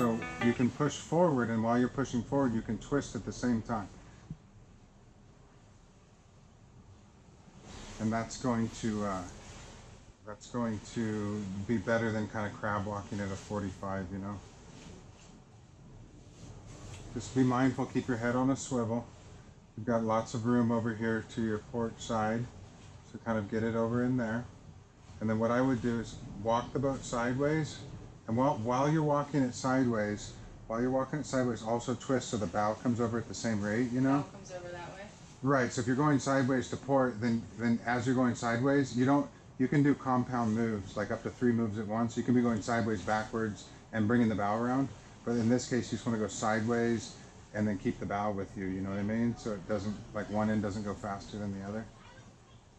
So you can push forward, and while you're pushing forward, you can twist at the same time. And that's going to be better than kind of crab walking at a 45, you know. Just be mindful, keep your head on a swivel. You've got lots of room over here to your port side, so kind of get it over in there. And then what I would do is walk the boat sideways, and while you're walking it sideways, also twist so the bow comes over at the same rate, you know? The bow comes over that way? Right, so if you're going sideways to port, then as you're going sideways, you can do compound moves, like up to 3 moves at once. You can be going sideways, backwards, and bringing the bow around. But in this case, you just want to go sideways and then keep the bow with you, you know what I mean? So it doesn't, like one end doesn't go faster than the other.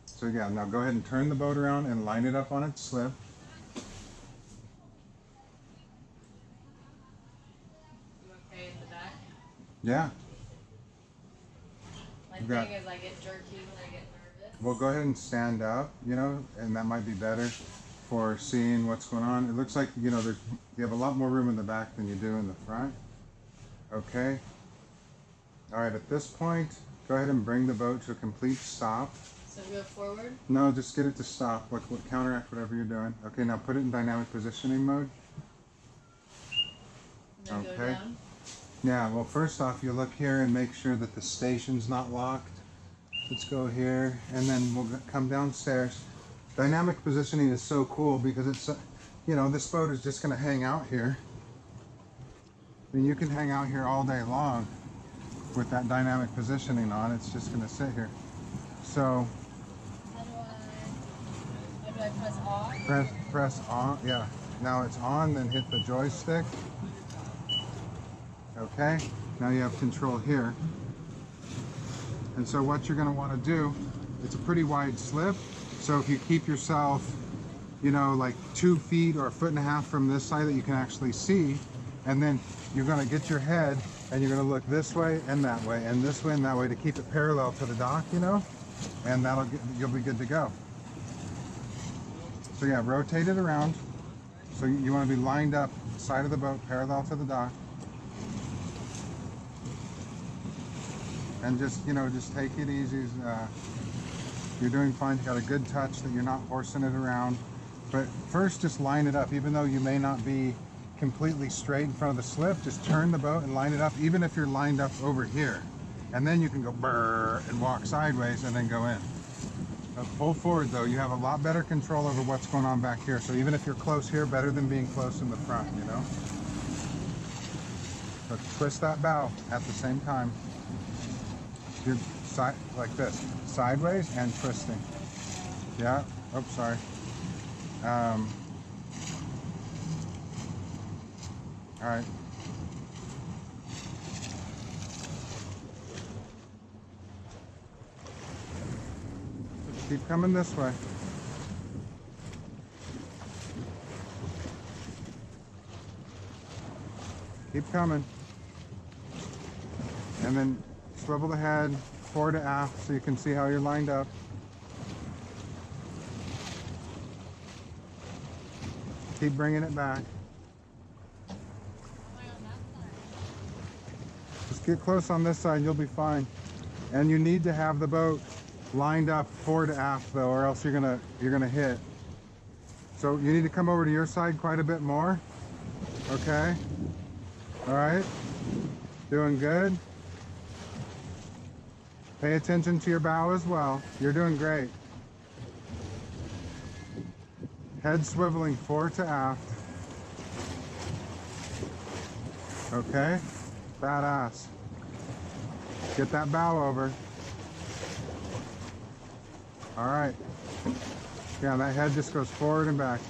So yeah, now go ahead and turn the boat around and line it up on its slip. You okay in the back? Yeah. My thing is I get jerky when I get nervous. Well, go ahead and stand up, you know, and that might be better for seeing what's going on. It looks like, you know, you have a lot more room in the back than you do in the front. Okay. All right, at this point, go ahead and bring the boat to a complete stop. So go forward? No, just get it to stop, like counteract whatever you're doing. Okay, now put it in dynamic positioning mode. And then go down? Yeah, well, first off, you look here and make sure that the station's not locked. Let's go here, and then we'll come downstairs. Dynamic positioning is so cool because it's, you know, this boat is just going to hang out here. I mean, you can hang out here all day long with that dynamic positioning on. It's just going to sit here. So, how do I press on? Press on, yeah. Now it's on, then hit the joystick. Okay, now you have control here. And so what you're going to want to do, it's a pretty wide slip. So if you keep yourself, you know, like 2 feet or 1.5 feet from this side that you can actually see, and then you're going to get your head and you're going to look this way and that way and this way and that way to keep it parallel to the dock, you know, and you'll be good to go. So yeah, rotate it around. So you want to be lined up side of the boat parallel to the dock. And just, you know, just take it easy. You're doing fine. You got a good touch that you're not horsing it around. But first, just line it up. Even though you may not be completely straight in front of the slip, just turn the boat and line it up, even if you're lined up over here. And then you can go brrr and walk sideways and then go in. Pull forward though. You have a lot better control over what's going on back here. So even if you're close here, better than being close in the front, you know? So twist that bow at the same time. You're like this, sideways and twisting. Yeah, oops, sorry. All right. Keep coming this way. Keep coming. And then swivel the head forward to aft so you can see how you're lined up. Keep bringing it back. Just get close on this side, you'll be fine. And you need to have the boat lined up forward to aft though, or else you're gonna hit. So you need to come over to your side quite a bit more. Okay. All right. Doing good. Pay attention to your bow as well. You're doing great. Head swiveling forward to aft. Okay, badass. Get that bow over. All right. Yeah, that head just goes forward and back.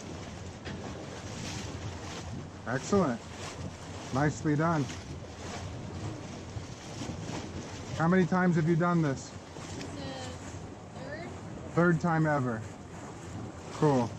Excellent. Nicely done. How many times have you done this? This is third. Third time ever. Cool.